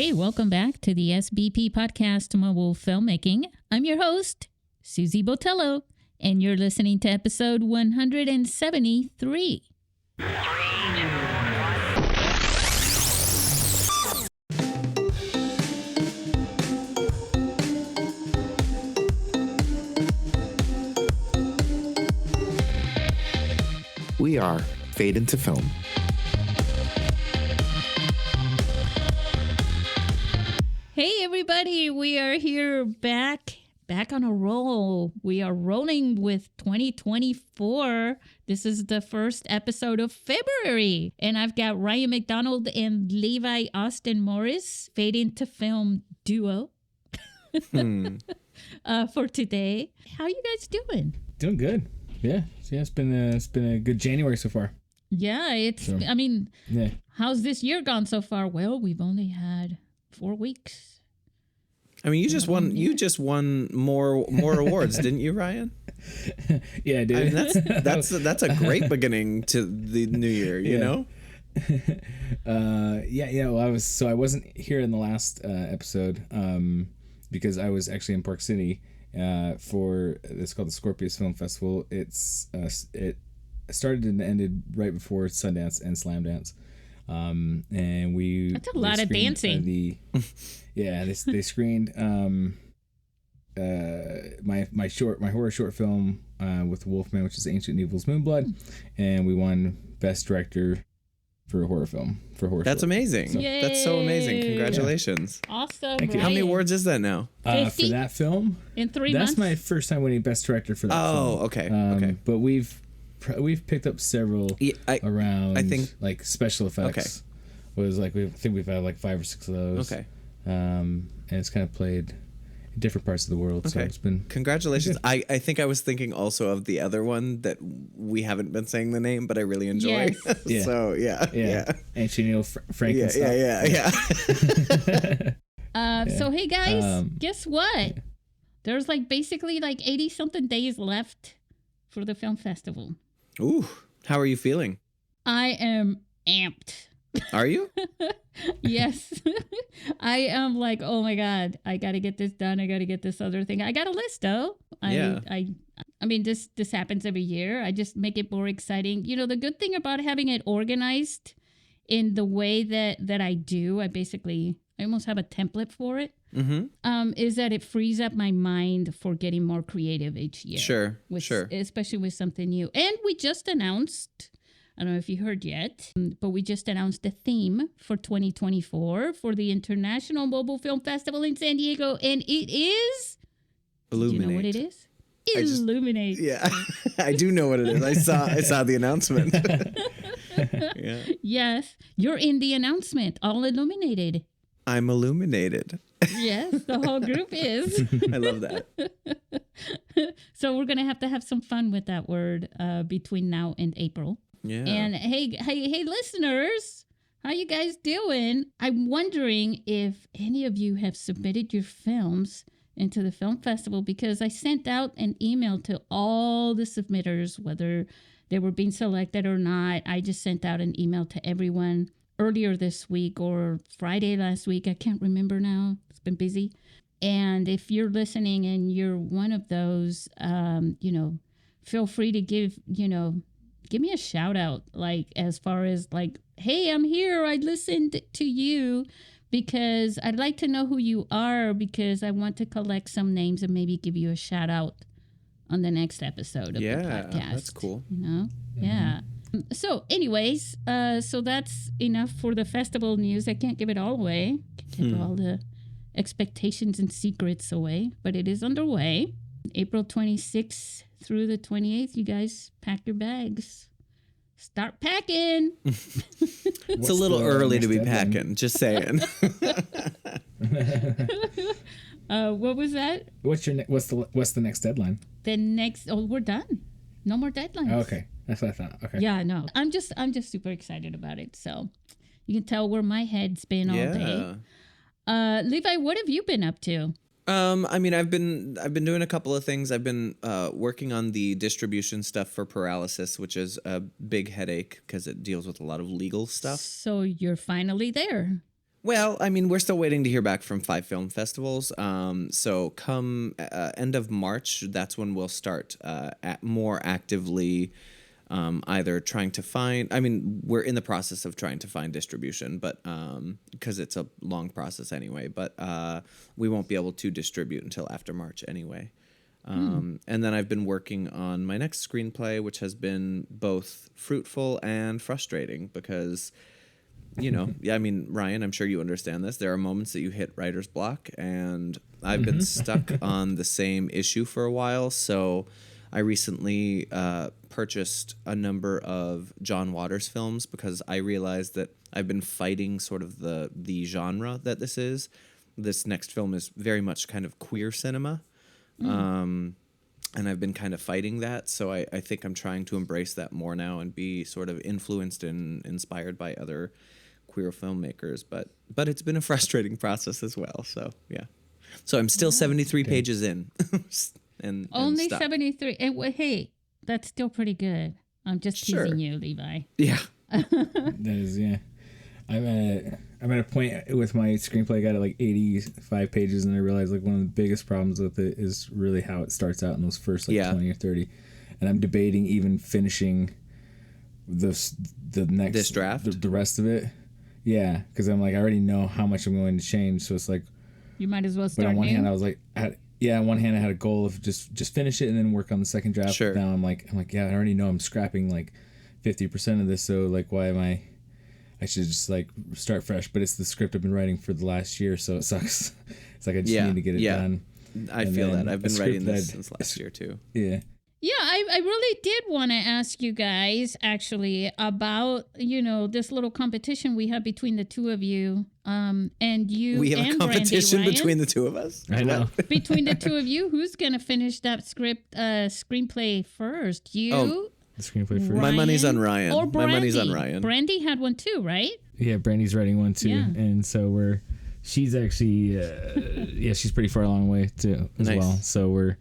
Hey, welcome back to the SBP Podcast Mobile Filmmaking. I'm your host, Susie Botello, and you're listening to episode 173. We are Fade into Film. Hey, everybody. We are here back on a roll. We are rolling with 2024. This is the first episode of February. And I've got Ryan McDonald and Levi Austin Morris, Fade into Film duo for today. How you guys doing? Doing good. Yeah, it's been a good January so far. Yeah, how's this year gone so far? Well, we've only had 4 weeks. I mean, you just won more awards, didn't you, Ryan? Yeah, dude. I mean, that's a great beginning to the new year, you know? Well, I wasn't here in the last episode because I was actually in Park City for it's called the Scorpius Film Festival. It started and ended right before Sundance and Slamdance. And that's a lot of dancing. They screened my horror short film with Wolfman, which is Ancient Evil's Moonblood, and we won Best Director for a horror film for horror. That's short. amazing. So, that's so amazing. Congratulations. Yeah. Awesome. Thank you. How many awards is that now? 50? For that film, In 3 months. that's my first time winning Best Director for that film. Oh, okay. Okay. But we've picked up several around. I think like special effects. Okay. Was like we've had like 5 or 6 of those. Okay. And it's kind of played in different parts of the world. Okay. So it's been Congratulations. I think I was thinking also of the other one that we haven't been saying the name, but I really enjoy. Yes. Yeah. So yeah. Ancient Neil Frankenstein. Yeah. So hey guys, guess what? There's basically 80 something days left for the film festival. Ooh, how are you feeling? I am amped. Are you? Yes. I am oh my God, I got to get this done. I got to get this other thing. I got a list though. I mean, this happens every year. I just make it more exciting. You know, the good thing about having it organized in the way that I do, I almost have a template for it. Mm-hmm. Is that it frees up my mind for getting more creative each year. Sure. Especially with something new. And we just announced, I don't know if you heard yet, but we just announced the theme for 2024 for the International Mobile Film Festival in San Diego. And it is... Illuminate. Do you know what it is? Illuminate. Yeah, I do know what it is. I saw the announcement. Yeah. Yes, you're in the announcement, all illuminated. I'm illuminated. Yes, the whole group is. I love that. So we're going to have some fun with that word between now and April. Yeah. And hey, listeners, how you guys doing? I'm wondering if any of you have submitted your films into the film festival, because I sent out an email to all the submitters, whether they were being selected or not. I just sent out an email to everyone earlier this week or Friday last week. I can't remember now. It's been busy. And if you're listening and you're one of those, feel free to give me a shout out, as far as hey, I'm here. I listened to you, because I'd like to know who you are, because I want to collect some names and maybe give you a shout out on the next episode of the podcast. Yeah, that's cool. You know? Mm-hmm. Yeah. So anyways, so that's enough for the festival news. I can't give it all away. Can't give all the expectations and secrets away, but it is underway. April 26th through the 28th, you guys pack your bags. Start packing. It's a little early to be packing, just saying. What was that? What's the next deadline? We're done. No more deadlines. Oh, okay. That's what I thought. Okay. Yeah, no. I'm just super excited about it. So you can tell where my head's been all day. Levi, what have you been up to? I mean, I've been doing a couple of things. I've been working on the distribution stuff for Paralysis, which is a big headache because it deals with a lot of legal stuff. So you're finally there. Well, I mean, we're still waiting to hear back from 5 film festivals. So come end of March, that's when we'll start more actively either trying to find. I mean, we're in the process of trying to find distribution, but because it's a long process anyway. But we won't be able to distribute until after March anyway. And then I've been working on my next screenplay, which has been both fruitful and frustrating because. I mean, Ryan, I'm sure you understand this. There are moments that you hit writer's block, and I've been stuck on the same issue for a while. So I recently purchased a number of John Waters films because I realized that I've been fighting sort of the genre that this is. This next film is very much kind of queer cinema. And I've been kind of fighting that. So I think I'm trying to embrace that more now and be sort of influenced and inspired by other queer filmmakers, but it's been a frustrating process as well. So yeah, so I'm still 73 pages in, and only stuck. 73. Hey, that's still pretty good. I'm just teasing you, Levi. Yeah, that is I'm at a point with my screenplay. I got it like 85 pages, and I realized like one of the biggest problems with it is really how it starts out in those first 20 or 30, and I'm debating even finishing the next this draft, the rest of it. Yeah, because I'm like, I already know how much I'm going to change, so it's like you might as well start. But on one new. hand, I was like, on one hand, I had a goal of just finish it and then work on the second draft. Sure. Now I'm like, yeah, I already know I'm scrapping like 50% of this, so like, why am I should just like start fresh. But it's the script I've been writing for the last year, so it sucks. It's like I just need to get it done. I feel that. I've been writing this since last year too. Yeah. Yeah, I really did want to ask you guys actually about, this little competition we have between the two of you. And you we have and a competition Brandy, between the two of us. I know. Between the two of you, who's going to finish that screenplay first? You? The screenplay first. Ryan, My money's on Ryan. Or Brandy. My money's on Ryan. Brandy had one too, right? Yeah, Brandy's writing one too. Yeah. And so she's actually, she's pretty far along the way too as well. So we're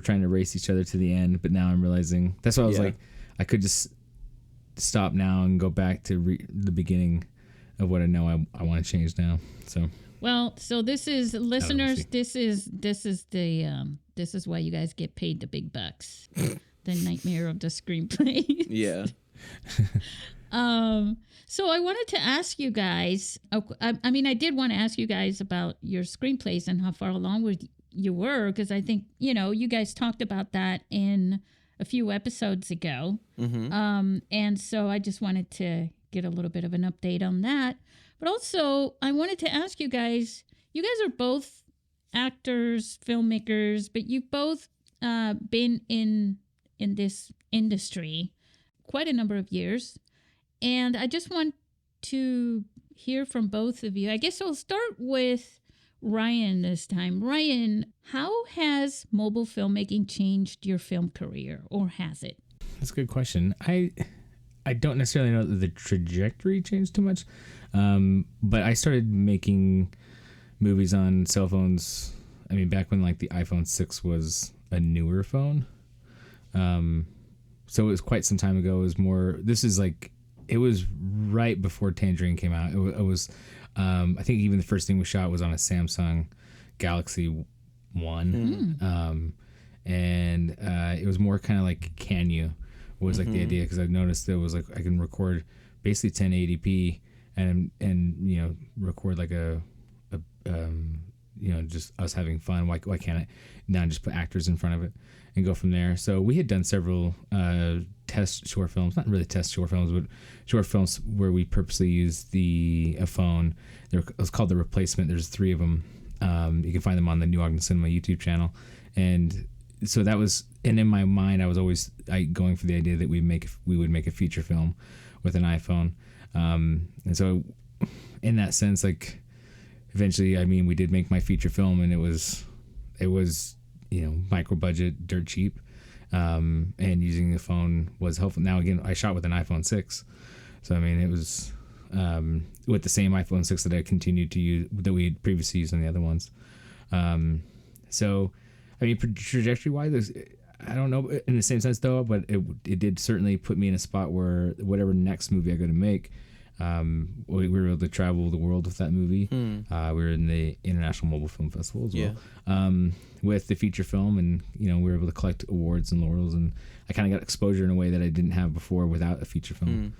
trying to race each other to the end, but now I'm realizing that's why I was like, I could just stop now and go back to the beginning of what I know I want to change now. So so this is listeners. This is why you guys get paid the big bucks. The nightmare of the screenplay. Yeah. So I wanted to ask you guys. I mean, I did want to ask you guys about your screenplays and how far along you were, because I think you guys talked about that in a few episodes ago. And so I just wanted to get a little bit of an update on that. But also I wanted to ask you guys are both actors, filmmakers, but you've both been in this industry quite a number of years. And I just want to hear from both of you. I guess I'll start with Ryan this time. Ryan, how has mobile filmmaking changed your film career, or has it? That's a good question. I don't necessarily know that the trajectory changed too much, but I started making movies on cell phones. I mean, back when like the iPhone 6 was a newer phone, so it was quite some time ago. It was right before Tangerine came out. It was. I think even the first thing we shot was on a Samsung Galaxy 1. And it was more kind of like can you was like the idea, because I noticed there was like I can record basically 1080p and record like a just us having fun. Why can't I now just put actors in front of it and go from there? So we had done several test short films, not really test short films, but short films where we purposely used a phone. It was called The Replacement. There's 3 of them. You can find them on the New Ogden Cinema YouTube channel. And so that was, and in my mind, I was always going for the idea that we would make a feature film with an iPhone. And so in that sense, like eventually, I mean, we did make my feature film, and it was micro budget, dirt cheap. And using the phone was helpful. Now, again, I shot with an iPhone 6. So, I mean, it was with the same iPhone 6 that I continued to use, that we had previously used on the other ones. So, I mean, trajectory-wise, I don't know in the same sense, though, but it did certainly put me in a spot where whatever next movie I go to make, We were able to travel the world with that movie. We were in the International Mobile Film Festival as well, with the feature film, and we were able to collect awards and laurels, and I kind of got exposure in a way that I didn't have before without a feature film.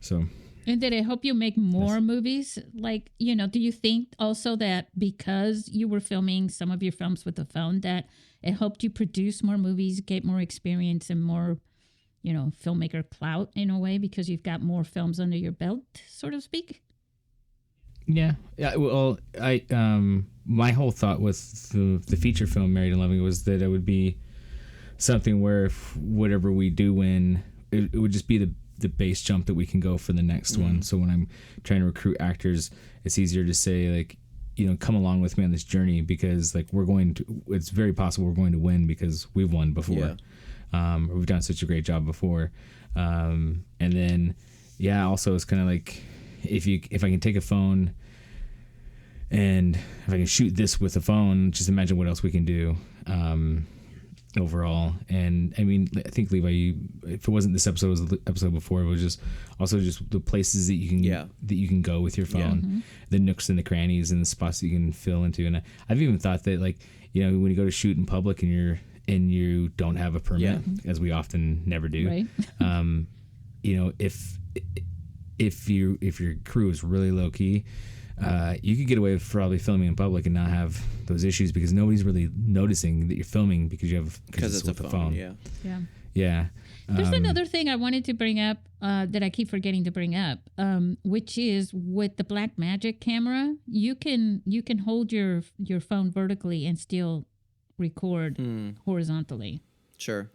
So. And did it help you make more movies? Like, do you think also that because you were filming some of your films with the phone, that it helped you produce more movies, get more experience, and more, filmmaker clout in a way because you've got more films under your belt, so to speak? Yeah. Well, my whole thought with the feature film Married and Loving was that it would be something where if whatever we do win, it would just be the base jump that we can go for the next one. So when I'm trying to recruit actors, it's easier to say, like, come along with me on this journey, because like it's very possible we're going to win because we've won before. We've done such a great job before. And then, also it's kind of like, if I can take a phone and if I can shoot this with a phone, just imagine what else we can do. Overall. And I mean, I think, Levi, if it wasn't this episode, it was the episode before, it was just the places that you can go with your phone, the nooks and the crannies and the spots that you can fill into. And I've even thought that, like, when you go to shoot in public and you don't have a permit, as we often never do, right. If your crew is really low key, you could get away with probably filming in public and not have those issues because nobody's really noticing that you're filming because it's with a phone. Yeah. There's another thing I wanted to bring up that I keep forgetting to bring up, which is with the Blackmagic camera, you can hold your phone vertically and still record horizontally. Sure.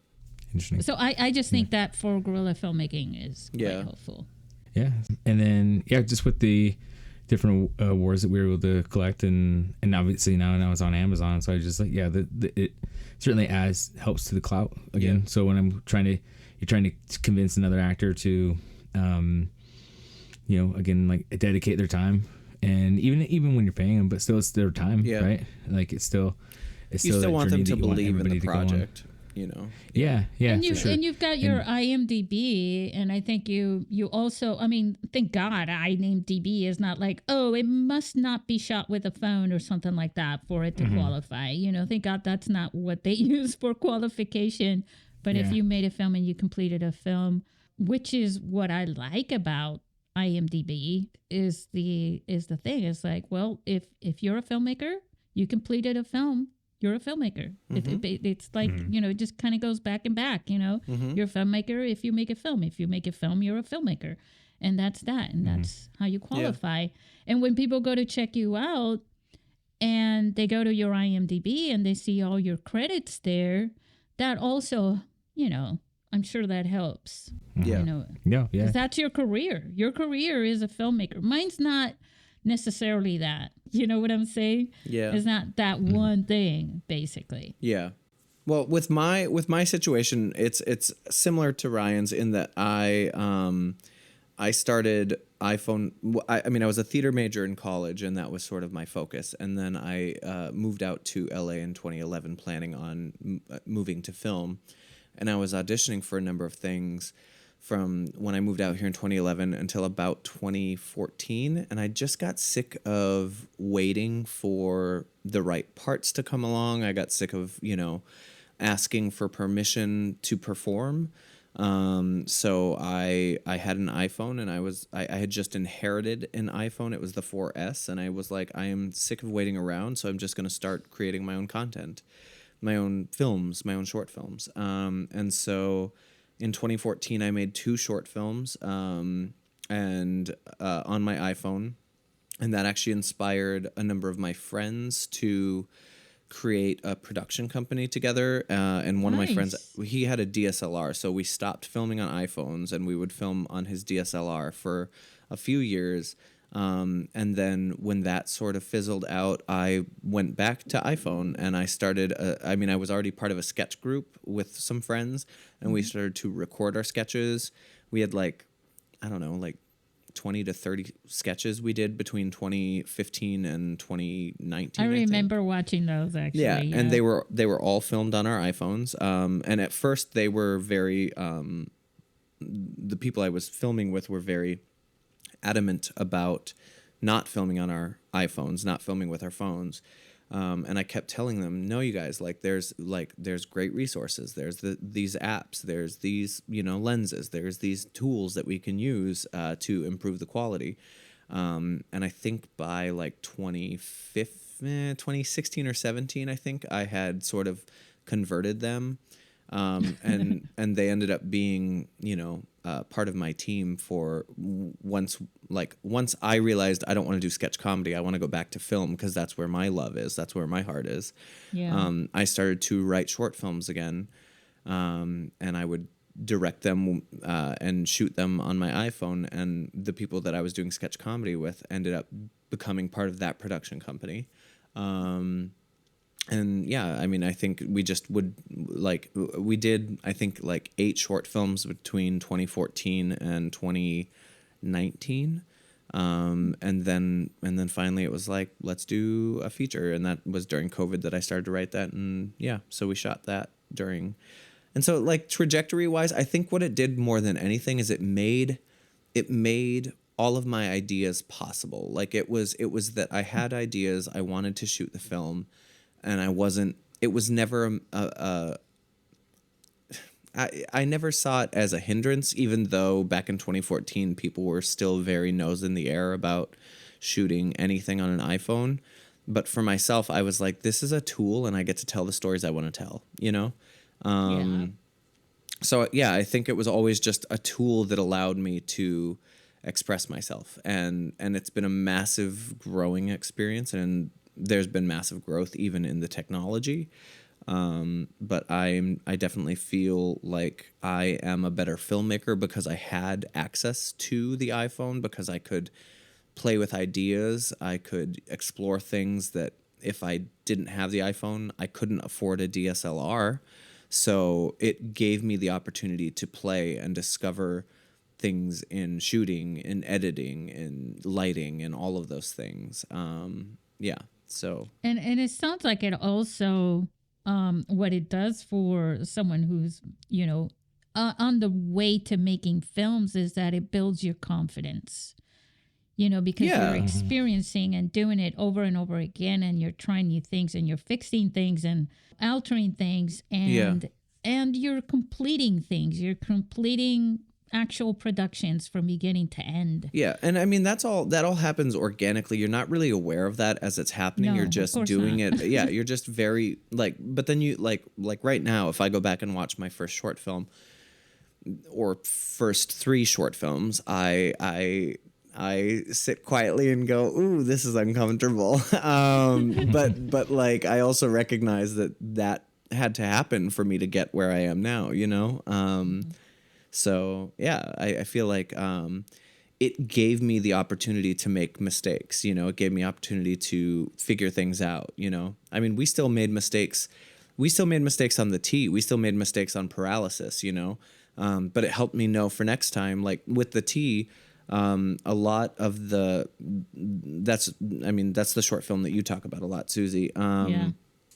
Interesting. So I just think that for guerrilla filmmaking is quite helpful. Yeah. And then just with the different awards that we were able to collect, and obviously now it's on Amazon, so I just like it certainly helps to the clout again. So when you're trying to convince another actor to again, like, dedicate their time, and even when you're paying them, but still it's their time, right? Like you still want them to believe in the project. Yeah. And sure. And you've got your IMDb, and I think you also, I mean, thank God IMDb is not like, oh, it must not be shot with a phone or something like that for it to qualify. Thank God that's not what they use for qualification. But if you made a film and you completed a film, which is what I like about IMDb, is the thing. It's like, well, if you're a filmmaker, you completed a film, you're a filmmaker. It's like, it just kind of goes back and back, You're a filmmaker if you make a film. If you make a film, you're a filmmaker. And that's that. And that's how you qualify. Yeah. And when people go to check you out and they go to your IMDb and they see all your credits there, that also, I'm sure that helps. Yeah. Because that's your career. Your career is a filmmaker. Mine's not necessarily that. You know what I'm saying? Yeah. It's not that one thing, basically. Yeah. Well, with my situation, it's similar to Ryan's in that I started iPhone. I was a theater major in college, and that was sort of my focus. And then I moved out to LA in 2011, planning on moving to film. And I was auditioning for a number of things from when I moved out here in 2011 until about 2014. And I just got sick of waiting for the right parts to come along. I got sick of, asking for permission to perform. So I had an iPhone, and I had just inherited an iPhone. It was the 4S. And I was like, I am sick of waiting around. So I'm just going to start creating my own content, my own films, my own short films. And so in 2014, I made 2 short films and on my iPhone, and that actually inspired a number of my friends to create a production company together. And one of my friends, he had a DSLR, so we stopped filming on iPhones, and we would film on his DSLR for a few years. And then when that sort of fizzled out, I went back to iPhone, and I started, I was already part of a sketch group with some friends, and we started to record our sketches. We had 20 to 30 sketches we did between 2015 and 2019. I remember watching those, actually. Yeah, and they were all filmed on our iPhones. And at first they were very, the people I was filming with were very adamant about not filming on our iPhones, not filming with our phones. And I kept telling them, no, you guys, there's great resources. There's these apps, there's these, lenses, there's these tools that we can use to improve the quality. And I think by 2016 or 17, I think I had sort of converted them. And they ended up being, part of my team for once I realized I don't want to do sketch comedy, I want to go back to film because that's where my love is, that's where my heart is. Yeah. I started to write short films again, and I would direct them and shoot them on my iPhone, and the people that I was doing sketch comedy with ended up becoming part of that production company. And yeah, I mean, I think we just would we did, I think 8 short films between 2014 and 2019. And then finally it was let's do a feature. And that was during COVID that I started to write that. And yeah, so we shot that during. And so trajectory wise, I think what it did more than anything is it made all of my ideas possible. It was that I had ideas, I wanted to shoot the film, and it was never I never saw it as a hindrance, even though back in 2014, people were still very nose in the air about shooting anything on an iPhone. But for myself, I was like, this is a tool and I get to tell the stories I want to tell, Yeah. So yeah, I think it was always just a tool that allowed me to express myself. And it's been a massive growing experience, and there's been massive growth even in the technology. But I definitely feel like I am a better filmmaker because I had access to the iPhone, because I could play with ideas. I could explore things that if I didn't have the iPhone, I couldn't afford a DSLR. So it gave me the opportunity to play and discover things in shooting, in editing, in lighting, and all of those things. Yeah. So. And it sounds like it also, what it does for someone who's, on the way to making films is that it builds your confidence, because you're experiencing and doing it over and over again, and you're trying new things, and you're fixing things and altering things, and you're completing things. You're completing actual productions from beginning to end. Yeah, and I mean that all happens organically. You're not really aware of that as it's happening. No, you're just doing it. Yeah, you're just very but then you like right now, if I go back and watch my first short film or first 3 short films, I sit quietly and go, ooh, this is uncomfortable. But I also recognize that had to happen for me to get where I am now, So yeah, I feel like it gave me the opportunity to make mistakes. It gave me opportunity to figure things out. I mean, we still made mistakes. We still made mistakes on the T. We still made mistakes on Paralysis. But it helped me know for next time. With the T, a lot of that's the short film that you talk about a lot, Susie.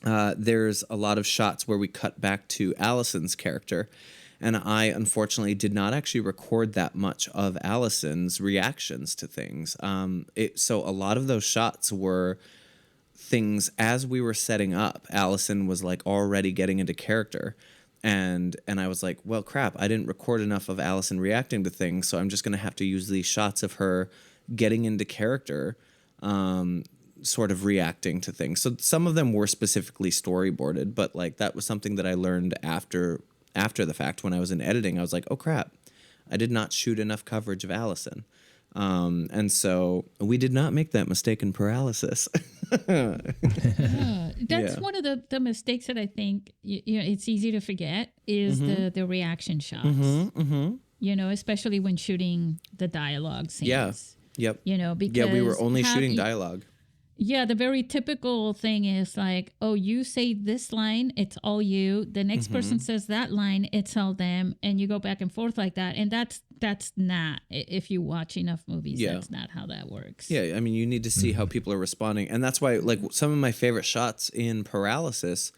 There's a lot of shots where we cut back to Allison's character. And I, unfortunately, did not actually record that much of Allison's reactions to things. So a lot of those shots were things as we were setting up. Allison was already getting into character. And I was like, well, crap, I didn't record enough of Allison reacting to things, so I'm just going to have to use these shots of her getting into character, sort of reacting to things. So some of them were specifically storyboarded, but that was something that I learned after the fact. When I was in editing, I was like, oh crap, I did not shoot enough coverage of Allison. And so we did not make that mistake in Paralysis. That's one of the mistakes that I think it's easy to forget is the reaction shots. Especially when shooting the dialogue scenes. Yeah. Yep. Because we were only shooting dialogue. Yeah, the very typical thing is oh, you say this line, it's all you. The next person says that line, it's all them, and you go back and forth like that. And that's not, if you watch enough movies, that's not how that works. Yeah, I mean, you need to see how people are responding, and that's why some of my favorite shots in Paralysis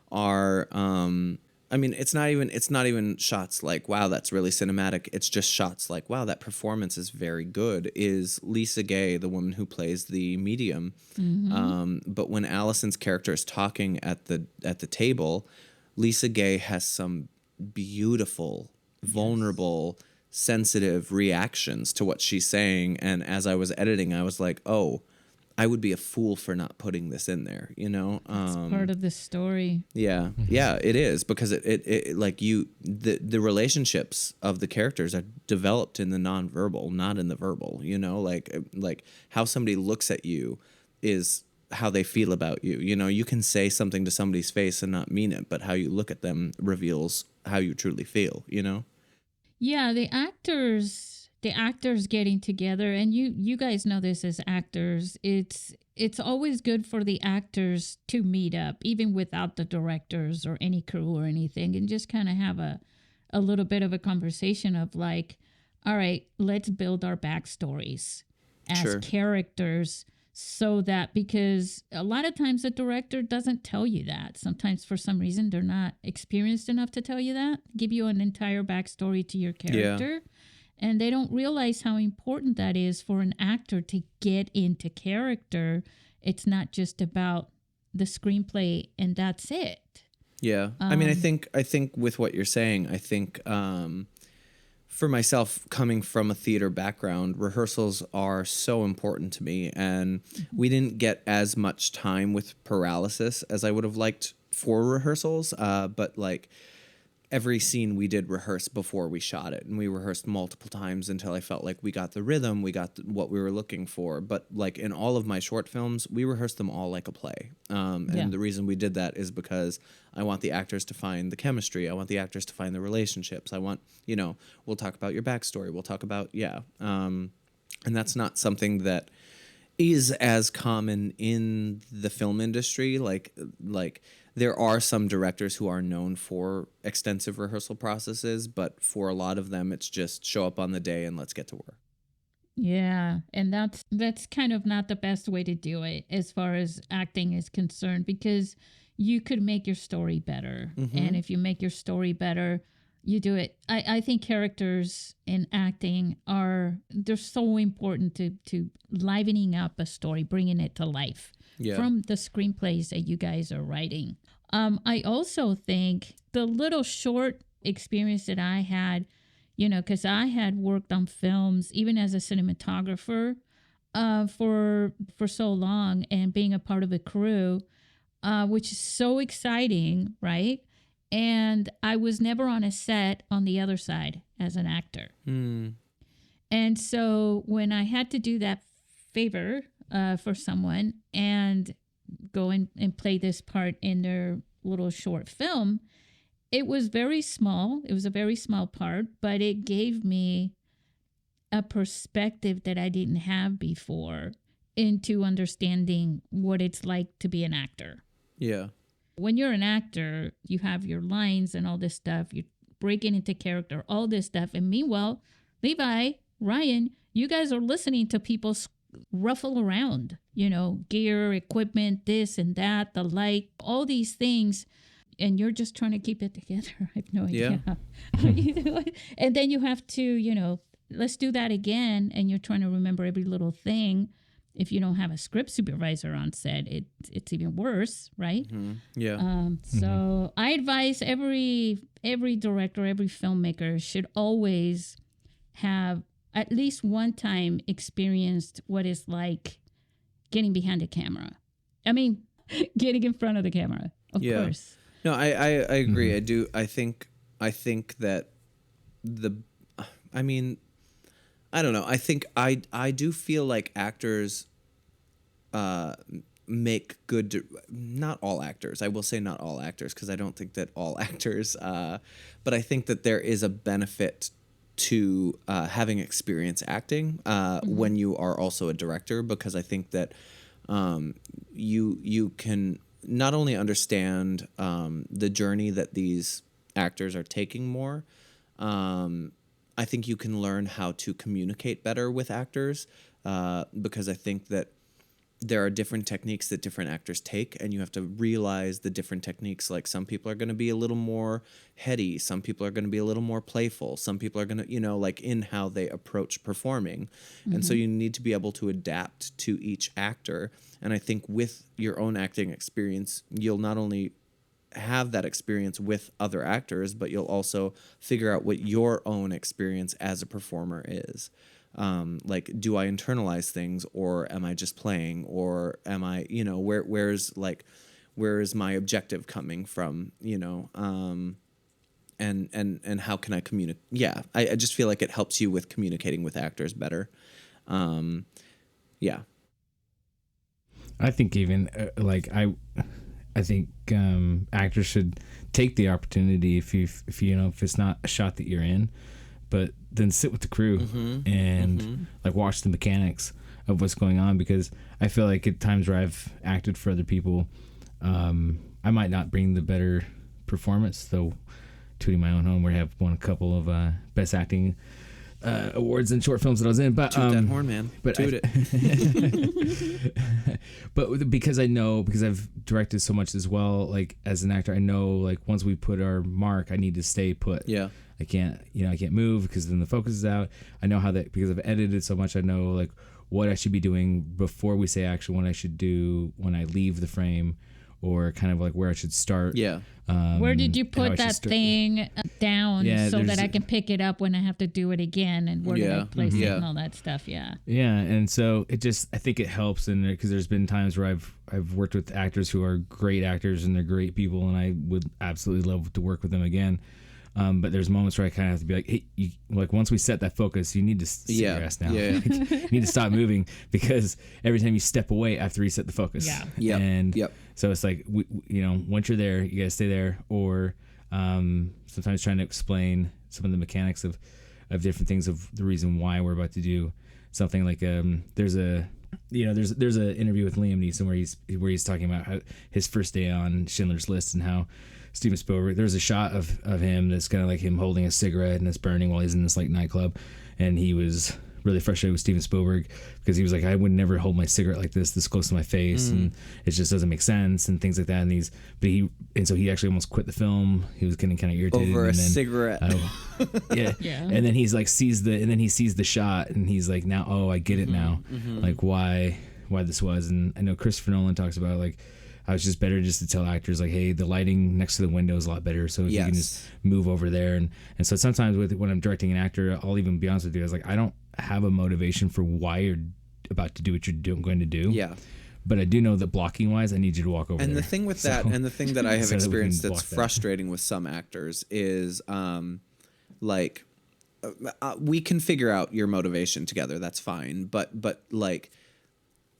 are I mean, it's not even shots like, wow, that's really cinematic. It's just shots like, wow, that performance is very good. Is Lisa Gay, the woman who plays the medium. But when Allison's character is talking at the table, Lisa Gay has some beautiful, vulnerable, sensitive reactions to what she's saying. And as I was editing, I was like, oh, I would be a fool for not putting this in there, you know? It's part of the story. Yeah. Yeah, it is, because it like the relationships of the characters are developed in the nonverbal, not in the verbal, you know? Like how somebody looks at you is how they feel about you. You know, you can say something to somebody's face and not mean it, but how you look at them reveals how you truly feel, you know? Yeah, the actors getting together, and you guys know this as actors, it's always good for the actors to meet up, even without the directors or any crew or anything, and just kind of have a little bit of a conversation of like, all right, let's build our backstories as characters, so that, because a lot of times the director doesn't tell you that. Sometimes for some reason they're not experienced enough to tell you that, give you an entire backstory to your character. And they don't realize how important that is for an actor to get into character. It's not just about the screenplay and that's it. Yeah. I mean, I think with what you're saying, I think for myself, coming from a theater background, rehearsals are so important to me. And we didn't get as much time with paralysis as I would have liked for rehearsals. But like, every scene we did rehearse before we shot it, and we rehearsed multiple times until I felt like we got the rhythm, we got what we were looking for. But like in all of my short films, we rehearsed them all like a play. And the reason we did that is because I want the actors to find the chemistry. I want the actors to find the relationships. I want, you know, we'll talk about your backstory. We'll talk about, and that's not something that is as common in the film industry. Like there are some directors who are known for extensive rehearsal processes, but for a lot of them, it's just show up on the day and let's get to work. Yeah, and that's kind of not the best way to do it as far as acting is concerned, because you could make your story better. And if you make your story better, you do it. I think characters in acting they're so important to livening up a story, bringing it to life from the screenplays that you guys are writing. I also think the little short experience that I had, you know, because I had worked on films even as a cinematographer for so long, and being a part of a crew, which is so exciting, right? And I was never on a set on the other side as an actor. And so when I had to do that favor for someone and go in and play this part in their little short film, it was very small. It was a very small part, but it gave me a perspective that I didn't have before into understanding what it's like to be an actor. Yeah. When you're an actor, you have your lines and all this stuff. You're breaking into character, all this stuff. And meanwhile, Levi, Ryan, you guys are listening to people ruffle around, you know, gear, equipment, this and that, the light, all these things. And you're just trying to keep it together. I have no idea how you do it. And then you have to, you know, let's do that again. And you're trying to remember every little thing. If you don't have a script supervisor on set, it's even worse, right? Yeah. So I advise every director, every filmmaker should always have at least one time experienced what it's like getting behind a camera. I mean, getting in front of the camera, of course. No, I agree. I do. I think that I mean, I don't know. I think I do feel like actors make good. Not all actors. I will say not all actors, because I don't think that all actors. But I think that there is a benefit to having experience acting when you are also a director, because I think that you can not only understand the journey that these actors are taking more. I think you can learn how to communicate better with actors, because I think that there are different techniques that different actors take, and you have to realize the different techniques. Like some people are going to be a little more heady, some people are going to be a little more playful, some people are going to, like in how they approach performing. And so you need to be able to adapt to each actor. And I think with your own acting experience, you'll not only have that experience with other actors, but you'll also figure out what your own experience as a performer is. Like, do I internalize things, or am I just playing, or am I, where's my objective coming from, and how can I communicate? Yeah. I just feel like it helps you with communicating with actors better. Yeah. I think even I think actors should take the opportunity if it's not a shot that you're in, but then sit with the crew and like watch the mechanics of what's going on, because I feel like at times where I've acted for other people, I might not bring the better performance, though tooting my own horn, we have won a couple of best acting awards in short films that I was in, but toot that horn, man. Toot it. But because I've directed so much as well, like as an actor, I know like once we put our mark, I need to stay put. Yeah. I can't move, because then the focus is out. I know how that, because I've edited so much, I know like what I should be doing before we say action, what I should do when I leave the frame, or kind of like where I should start. Yeah. Where did you put that thing down so that I can pick it up when I have to do it again, and where did I place it and all that stuff? Yeah. Yeah, and so I think it helps, and because there's been times where I've worked with actors who are great actors and they're great people, and I would absolutely love to work with them again. But there's moments where I kind of have to be like, hey, once we set that focus, you need to sit your ass down. Yeah. You need to stop moving, because every time you step away, I have to reset the focus. Yeah. Yep. And yep. So it's like, once you're there, you got to stay there. Or sometimes trying to explain some of the mechanics of different things, of the reason why we're about to do something. Like there's an interview with Liam Neeson where he's talking about how his first day on Schindler's List, and how Steven Spielberg, there's a shot of him that's kind of like him holding a cigarette and it's burning while he's in this like nightclub, and he was really frustrated with Steven Spielberg because he was like, I would never hold my cigarette like this close to my face, and it just doesn't make sense and things like that. And so he actually almost quit the film. He was getting kind of irritated over a cigarette. Yeah. And then he's like sees the shot, and he's like, now I get it now, like why this was. And I know Christopher Nolan talks about like, I was just better just to tell actors like, hey, the lighting next to the window is a lot better, so if you can just move over there. And so sometimes when I'm directing an actor, I'll even be honest with you, I was like, I don't have a motivation for why you're about to do what you're going to do. Yeah. But I do know that blocking wise, I need you to walk over there. And the thing with that, and the thing that I have experienced that's frustrating with some actors is we can figure out your motivation together. That's fine. But like,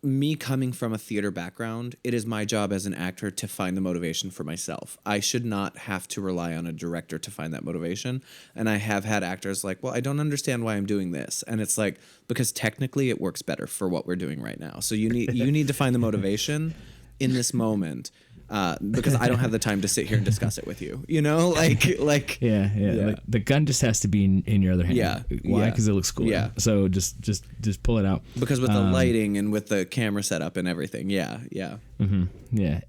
me coming from a theater background, it is my job as an actor to find the motivation for myself. I should not have to rely on a director to find that motivation. And I have had actors like, well, I don't understand why I'm doing this. And it's like, because technically it works better for what we're doing right now. So you need to find the motivation in this moment. Because I don't have the time to sit here and discuss it with you, like yeah. Like, the gun just has to be in your other hand. Yeah. Why? Because it looks cool. Yeah. So just pull it out. Because with the lighting and with the camera setup and everything. Yeah. Mm-hmm. Yeah.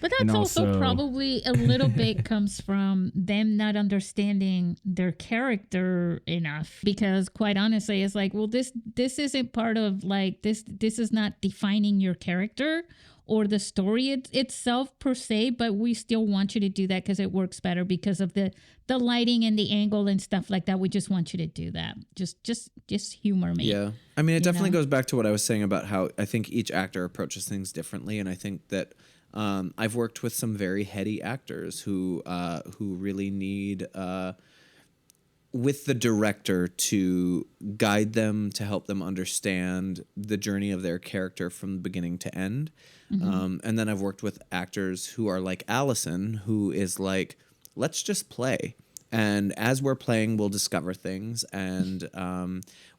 But that's also probably a little bit comes from them not understanding their character enough, because quite honestly, it's like, well, this isn't part of like this is not defining your character or the story itself per se, but we still want you to do that because it works better because of the lighting and the angle and stuff like that. We just want you to do that. Just humor me. Yeah. I mean, it definitely goes back to what I was saying about how I think each actor approaches things differently. And I think that I've worked with some very heady actors who really need with the director to guide them, to help them understand the journey of their character from beginning to end. And then I've worked with actors who are like Allison, who is like, let's just play. And as we're playing, we'll discover things, and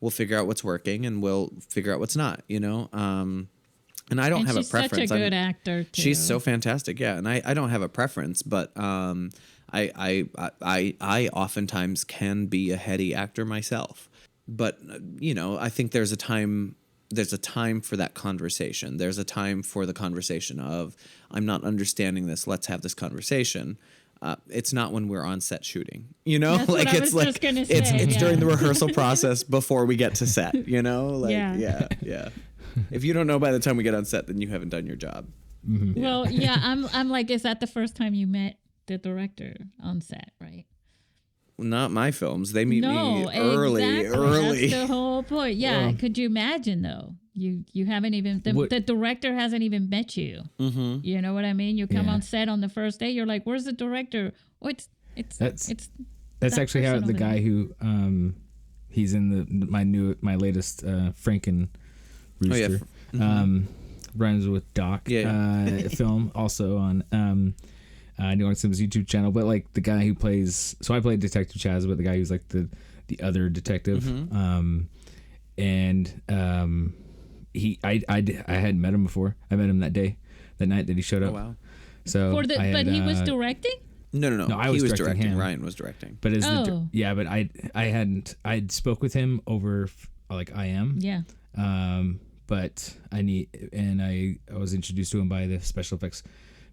we'll figure out what's working, and we'll figure out what's not, And I don't have a preference. She's such a good actor, too. She's so fantastic, yeah. And I don't have a preference, but I oftentimes can be a heady actor myself. But, I think there's a time there's a time for that conversation. There's a time for the conversation of, I'm not understanding this. Let's have this conversation. It's not when we're on set shooting, you know, That's like what I it's was like just gonna it's say, during the rehearsal process before we get to set, you know, like Yeah. yeah. If you don't know by the time we get on set, then you haven't done your job. Mm-hmm. Well, yeah, I'm like, is that the first time you met the director on set, right? Not my films. They meet me exactly. early. That's the whole point. Yeah. Well, Could you imagine though? You haven't even the director hasn't even met you. Mm-hmm. You know what I mean? You come Yeah. on set on the first day. You're like, "Where's the director?" Oh, it's That's that actually how person the over guy there. who he's in my latest Franken Rooster runs with Doc film also on New York Sims YouTube channel. But like the guy who plays, so I played Detective Chaz, but the guy who's like the other detective, I hadn't met him before. I met him that night that he showed up. Oh, wow. So but he was directing. No. I was He was directing directing. him. Ryan was directing. But I'd spoke with him over like IM. Yeah. But I was introduced to him by the special effects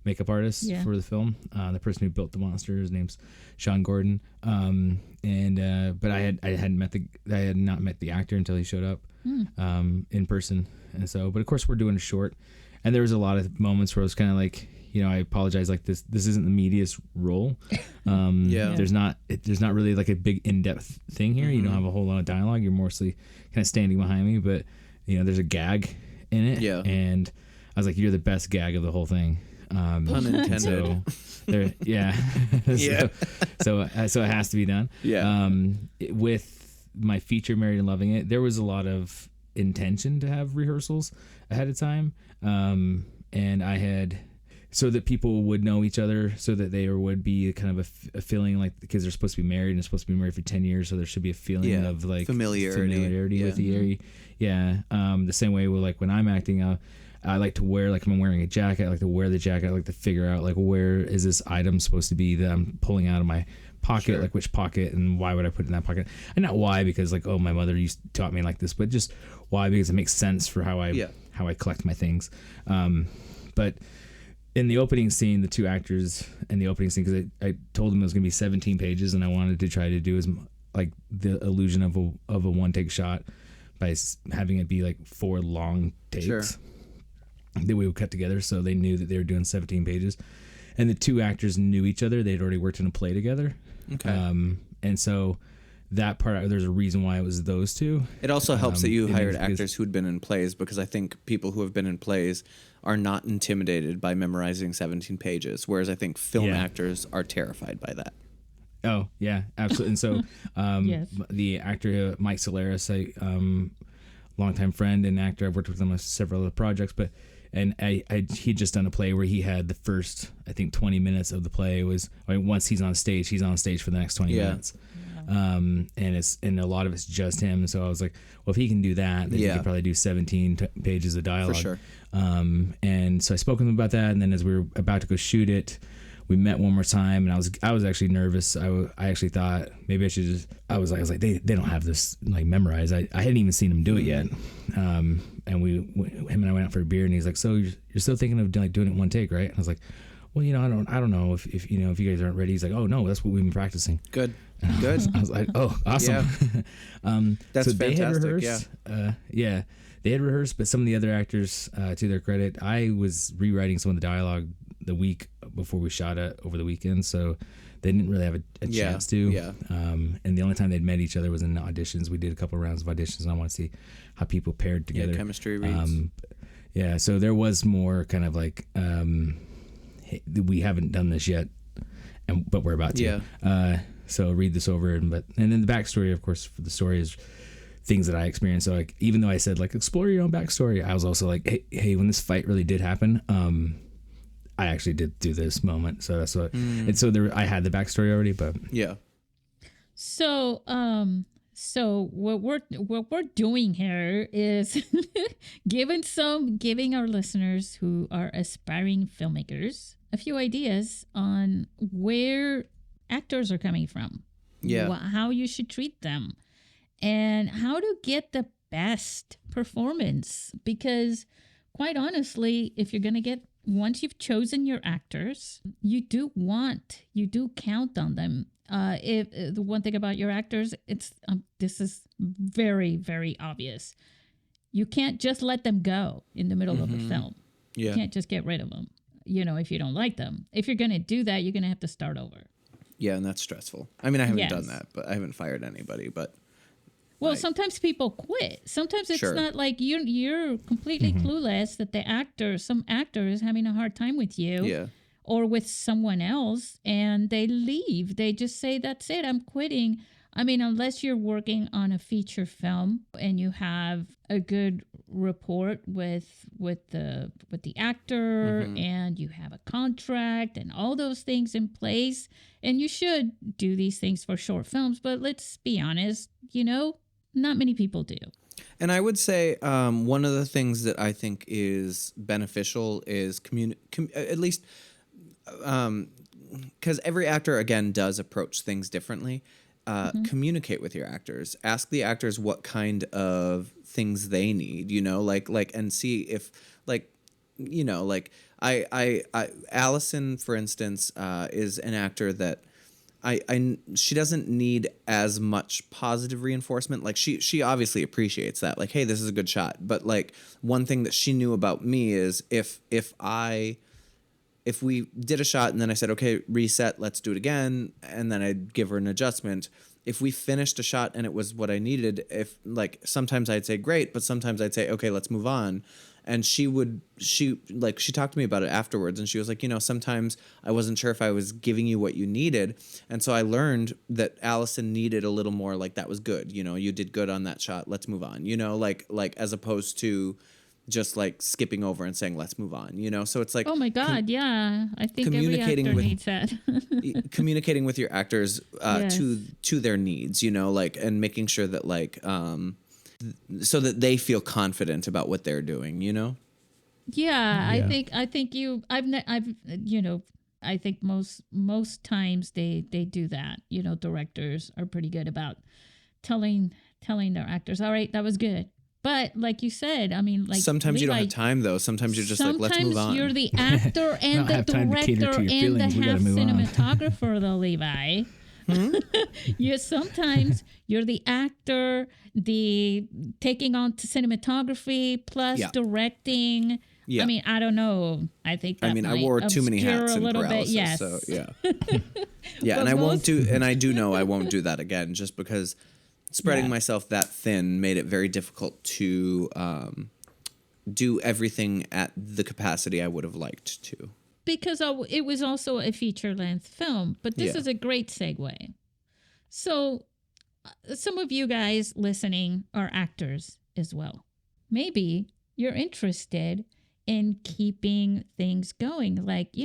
makeup artist for the film. The person who built the monster, his name's Sean Gordon. But I had not met the actor until he showed up in person. And so, but of course we're doing a short, and there was a lot of moments where I was kind of like, you know, I apologize, like this isn't the meatiest role. There's not really like a big in-depth thing here. You don't have a whole lot of dialogue. You're mostly kind of standing behind me, but you know, there's a gag in it. Yeah. And I was like, you're the best gag of the whole thing. Pun intended. So so it has to be done. Yeah. With my feature Married and Loving It, there was a lot of intention to have rehearsals ahead of time. And I had, so that people would know each other, so that there would be kind of a feeling like the kids are supposed to be married and supposed to be married for 10 years. So there should be a feeling of like familiarity with the area. Yeah. The same way with like when I'm acting, I like to wear, like if I'm wearing a jacket, I like to wear the jacket. I like to figure out like, where is this item supposed to be that I'm pulling out of my pocket, like which pocket, and why would I put it in that pocket? And not why because like, oh, my mother taught me like this, but just why, because it makes sense for how I collect my things. But in the opening scene, the two actors in the opening scene, because I told them it was going to be 17 pages, and I wanted to try to do as like the illusion of a one take shot by having it be like 4 long takes that we would cut together, so they knew that they were doing 17 pages, and the two actors knew each other. They'd already worked in a play together. Okay. And so that part, there's a reason why it was those two. It also helps that you hired actors who'd been in plays, because I think people who have been in plays are not intimidated by memorizing 17 pages, whereas I think film actors are terrified by that. Oh, yeah, absolutely. And so the actor, Mike Solaris, longtime friend and actor, I've worked with him on several other projects, but he'd just done a play where he had the first, I think, 20 minutes of the play was, once he's on stage for the next 20 minutes. And a lot of it's just him. So I was like, well, if he can do that, then he could probably do 17 pages of dialogue. For sure. And so I spoke with him about that, and then as we were about to go shoot it, we met one more time, and I was actually nervous. I actually thought maybe I should just. I was like they don't have this like memorized. I hadn't even seen him do it yet. And him and I went out for a beer, and he's like, "So you're still thinking of like doing it one take, right?" And I was like, "Well, you know, I don't know if you know if you guys aren't ready." He's like, "Oh no, that's what we've been practicing." Good. I was like, "Oh, awesome." Yeah. That's so fantastic. They had rehearsed, they had rehearsed, but some of the other actors, to their credit, I was rewriting some of the dialogue the week before we shot it over the weekend, so they didn't really have a chance to. Yeah. And the only time they'd met each other was in auditions. We did a couple of rounds of auditions, and I want to see how people paired together. Yeah, chemistry reads. So there was more kind of like, hey, we haven't done this yet, but we're about to. Yeah. So read this over, and then the backstory, of course, for the story is things that I experienced. So like, even though I said like explore your own backstory, I was also like, hey, when this fight really did happen, I actually did do this moment. So that's what. And so I had the backstory already, but yeah. So what we're doing here is giving our listeners who are aspiring filmmakers a few ideas on where actors are coming from. Yeah. How you should treat them, and how to get the best performance. Because quite honestly, if you're going to get, once you've chosen your actors, you do count on them. If the one thing about your actors, it's this is very, very obvious. You can't just let them go in the middle of a film. Yeah. You can't just get rid of them, if you don't like them. If you're going to do that, you're going to have to start over. Yeah, and that's stressful. I mean, I haven't Yes. done that, but I haven't fired anybody, but Well, sometimes people quit. Sometimes it's Sure. not like you're completely clueless that some actor is having a hard time with you. yeah. Or with someone else, and they leave. They just say, that's it, I'm quitting. I mean, unless you're working on a feature film and you have a good rapport with the actor and you have a contract and all those things in place, and you should do these things for short films, but let's be honest, not many people do. And I would say one of the things that I think is beneficial is at least because every actor, again, does approach things differently. Communicate with your actors. Ask the actors what kind of things they need, and see if, I Allison, for instance, is an actor that she doesn't need as much positive reinforcement. Like she obviously appreciates that. Like, hey, this is a good shot. But like one thing that she knew about me is if we did a shot and then I said, okay, reset, let's do it again, and then I'd give her an adjustment. If we finished a shot and it was what I needed, sometimes I'd say great, but sometimes I'd say, okay, let's move on. And she talked to me about it afterwards, and she was like, sometimes I wasn't sure if I was giving you what you needed. And so I learned that Allison needed a little more, like, that was good. You did good on that shot. Let's move on, as opposed to just like skipping over and saying, let's move on, So it's like, Oh my God, yeah. I think every actor needs that. communicating with your actors Yes. to their needs, and making sure that so that they feel confident about what they're doing, Yeah, Yeah. I think most times they do that. Directors are pretty good about telling their actors, all right, that was good. But like you said, I mean, like sometimes you don't Levi, have time though. Sometimes you're just like, let's move on. Sometimes you're the actor and Don't the have time to cater director to your and the feelings. We gotta half move on. cinematographer, though, Levi. Sometimes you're the actor, the taking on to cinematography plus Yeah. directing. Yeah. I mean, I don't know. I think that I might wore too many obscure hats a in little paralysis. bit. Yes. So yeah, yeah, But and I won't most- do, and I do know I won't do that again, just because spreading Yeah. myself that thin made it very difficult to do everything at the capacity I would have liked to. Because it was also a feature-length film. But this Yeah. is a great segue. So some of you guys listening are actors as well. Maybe you're interested in keeping things going. Like,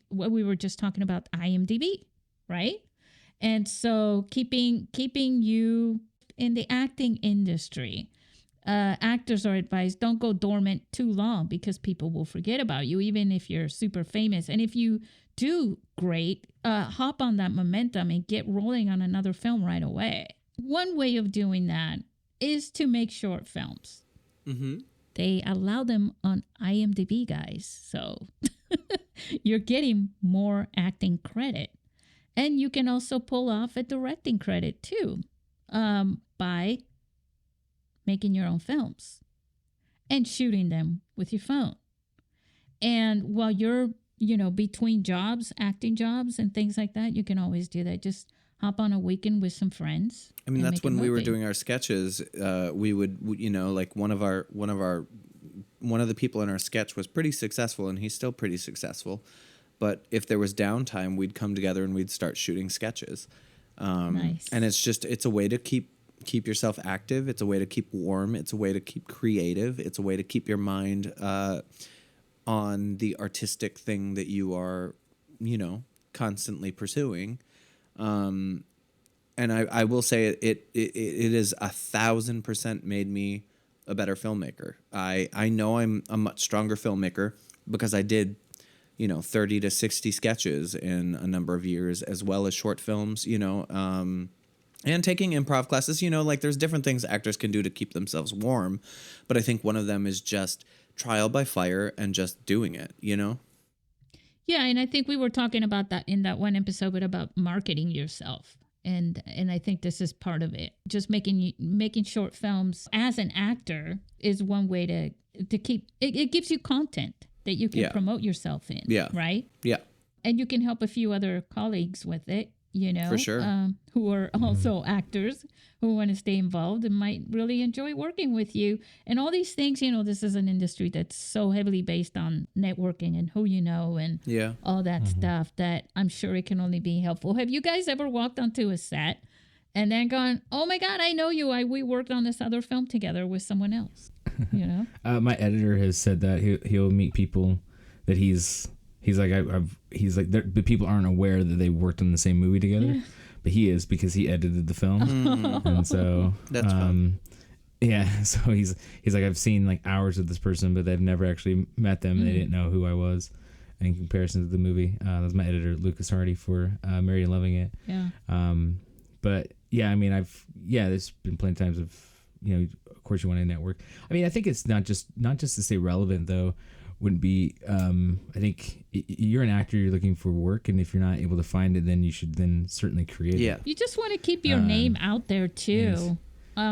what we were just talking about, IMDb, right? And so keeping you in the acting industry. Actors are advised, don't go dormant too long because people will forget about you, even if you're super famous. And if you do great, hop on that momentum and get rolling on another film right away. One way of doing that is to make short films. Mm-hmm. They allow them on IMDb, guys. So you're getting more acting credit. And you can also pull off a directing credit too, by making your own films and shooting them with your phone. And while you're, between jobs, acting jobs and things like that, you can always do that. Just hop on a weekend with some friends. I mean, and that's make a when we were movie. doing our sketches. We would, like one of the people in our sketch was pretty successful, and he's still pretty successful. But if there was downtime, we'd come together and we'd start shooting sketches. Nice. And it's a way to keep yourself active. It's a way to keep warm. It's a way to keep creative. It's a way to keep your mind on the artistic thing that you are, constantly pursuing. And I will say it is 1,000% made me a better filmmaker. I know I'm a much stronger filmmaker because I did, 30 to 60 sketches in a number of years, as well as short films, And taking improv classes, you know, like there's different things actors can do to keep themselves warm. But I think one of them is just trial by fire and just doing it, you know? Yeah, and I think we were talking about that in that one episode about marketing yourself. And I think this is part of it. Just making short films as an actor is one way to keep it gives you content that you can promote yourself in. Yeah. Right? Yeah. And you can help a few other colleagues with it, you know, For sure. who are also actors who want to stay involved and might really enjoy working with you. And all these things, you know, this is an industry that's so heavily based on networking and who you know and all that stuff that I'm sure it can only be helpful. Have you guys ever walked onto a set and then gone, oh my God, I know you. We worked on this other film together with someone else, you know? My editor has said that he'll meet people that he's like, but people aren't aware that they worked on the same movie together, but he is because he edited the film. And so that's fun. Yeah. So he's like, I've seen like hours of this person, but they've never actually met them. And they didn't know who I was in comparison to the movie. That was my editor, Lucas Hardy, for Married and Loving It. Yeah. But yeah, I mean, there's been plenty of times of, you know, of course you want to network. I mean, I think it's not just to stay relevant though. Wouldn't be I think you're an actor, you're looking for work, and if you're not able to find it, then you should then certainly create it. You just want to keep your name out there too.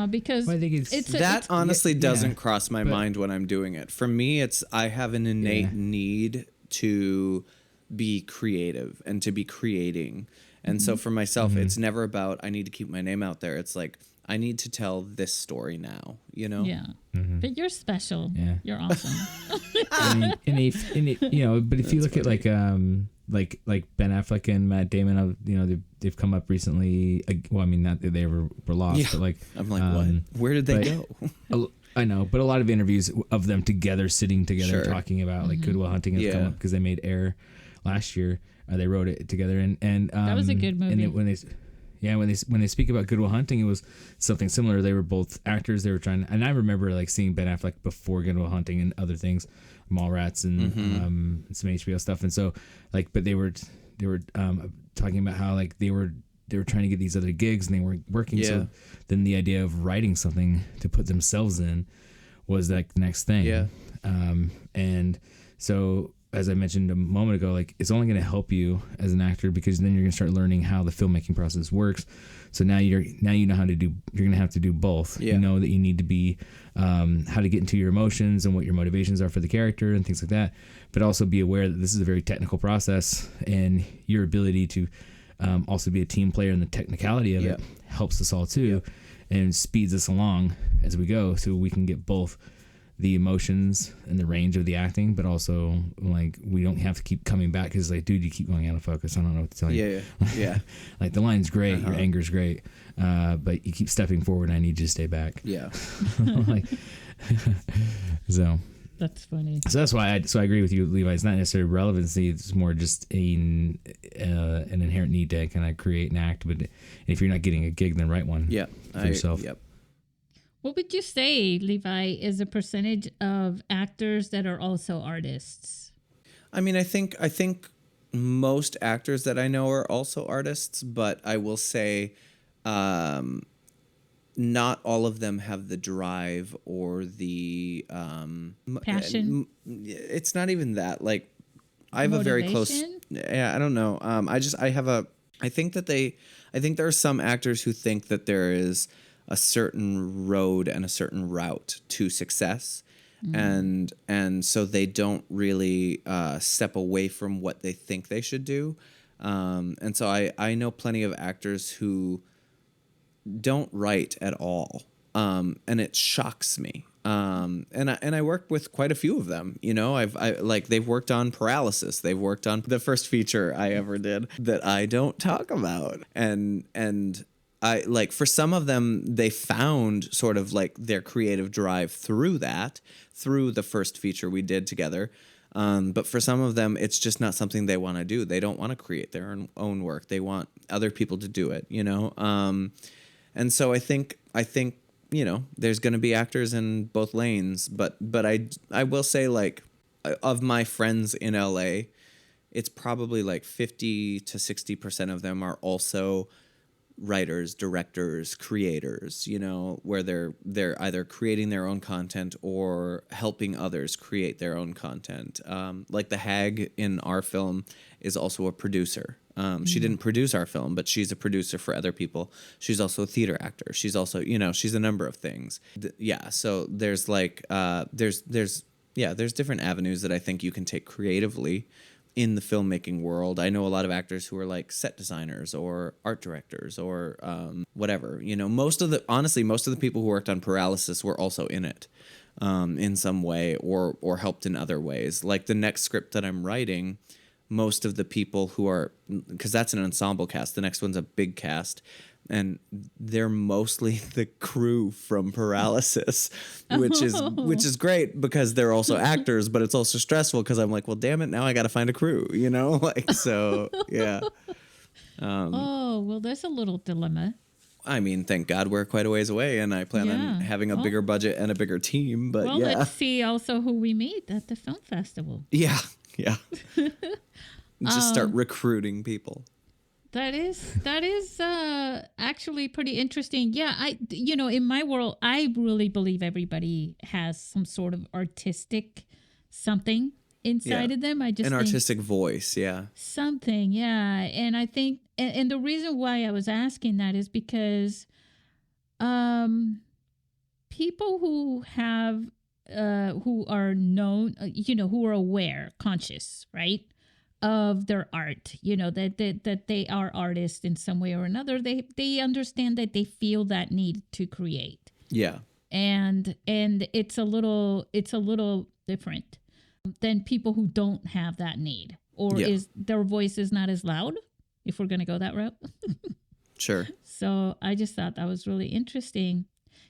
Because well, I think that honestly doesn't cross my mind when I'm doing it. For me, I have an innate need to be creative and to be creating. And so for myself, it's never about I need to keep my name out there. It's like I need to tell this story now, you know? Yeah. But you're special. Yeah. You're awesome. You know, but if you look at like Ben Affleck and Matt Damon, you know, they've come up recently. Well, I mean, not that they were lost, but like I'm like, what? Where did they go? I know, but a lot of interviews of them together, sitting together, talking about like Good Will Hunting has come up because they made Air last year. They wrote it together, and that was a good movie. And when they speak about Good Will Hunting, it was something similar. They were both actors. They were trying, and I remember like seeing Ben Affleck before Good Will Hunting and other things, Mallrats and some HBO stuff. And so like, but they were talking about how like they were trying to get these other gigs and they weren't working. Yeah. So then the idea of writing something to put themselves in was like the next thing. Yeah. And so, as I mentioned a moment ago, like it's only going to help you as an actor because then you're going to start learning how the filmmaking process works. So now you know how to do. You're going to have to do both. Yeah. You know that you need to be how to get into your emotions and what your motivations are for the character and things like that. But also be aware that this is a very technical process, and your ability to also be a team player and the technicality of it helps us all too, and speeds us along as we go, so we can get both the emotions and the range of the acting, but also like we don't have to keep coming back because like, dude, you keep going out of focus. I don't know what to tell you. Yeah. Like the line's great, your anger's great, but you keep stepping forward. And I need you to stay back. Yeah. Like, so that's funny. So that's why I agree with you, Levi. It's not necessarily relevancy. It's more just an inherent need to kind of create an act. But if you're not getting a gig, then write one. Yeah. For yourself. Yep. What would you say, Levi, is a percentage of actors that are also artists? I mean, I think most actors that I know are also artists, but I will say not all of them have the drive or the passion. It's not even that. Like, I have a very close. Yeah, I don't know. I think there are some actors who think that there is a certain road and a certain route to success. And so they don't really step away from what they think they should do. And so I know plenty of actors who don't write at all. And it shocks me. And I work with quite a few of them, you know. They've worked on Paralysis. They've worked on the first feature I ever did that I don't talk about. And I like, for some of them, they found sort of like their creative drive through the first feature we did together. But for some of them, it's just not something they want to do. They don't want to create their own work. They want other people to do it, you know? And so I think, you know, there's going to be actors in both lanes, but I will say, like, of my friends in LA, it's probably like 50 to 60% of them are also writers, directors, creators, you know, where they're either creating their own content or helping others create their own content. Like the hag in our film is also a producer. She didn't produce our film, but she's a producer for other people. She's also a theater actor. She's also, you know, she's a number of things. So there's like there's different avenues that I think you can take creatively in the filmmaking world. I know a lot of actors who are like set designers or art directors or whatever. You know, most of the people who worked on Paralysis were also in it in some way or helped in other ways. Like the next script that I'm writing, most of the people who are, because that's an ensemble cast, the next one's a big cast, and they're mostly the crew from Paralysis, which is great because they're also actors, but it's also stressful because I'm like, well, damn it, now I got to find a crew, you know, like, so yeah. Well, there's a little dilemma. I mean, thank God we're quite a ways away, and I plan on having a bigger budget and a bigger team. But let's see also who we meet at the film festival. Yeah. Just start recruiting people. That is actually pretty interesting. Yeah, in my world, I really believe everybody has some sort of artistic something inside of them. I just an think artistic voice, something, and I think, and the reason why I was asking that is because, people who have, who are known, who are aware, conscious, right, of their art, that they are artists in some way or another. They understand that they feel that need to create. Yeah. And it's a little different than people who don't have that need, or is their voice is not as loud, if we're going to go that route. Sure. So I just thought that was really interesting.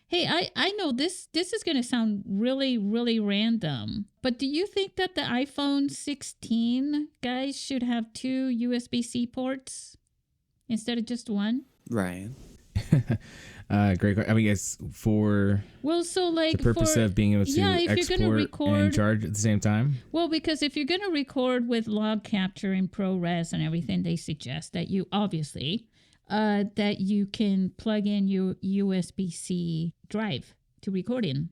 Hey, I know this is going to sound really, really random, but do you think that the iPhone 16 guys should have 2 USB-C ports instead of just one? Right. Great. I mean, it's for the purpose of being able to export and charge at the same time. Well, because if you're going to record with log capture and ProRes and everything, they suggest that you obviously that you can plug in your USB-C drive to record in,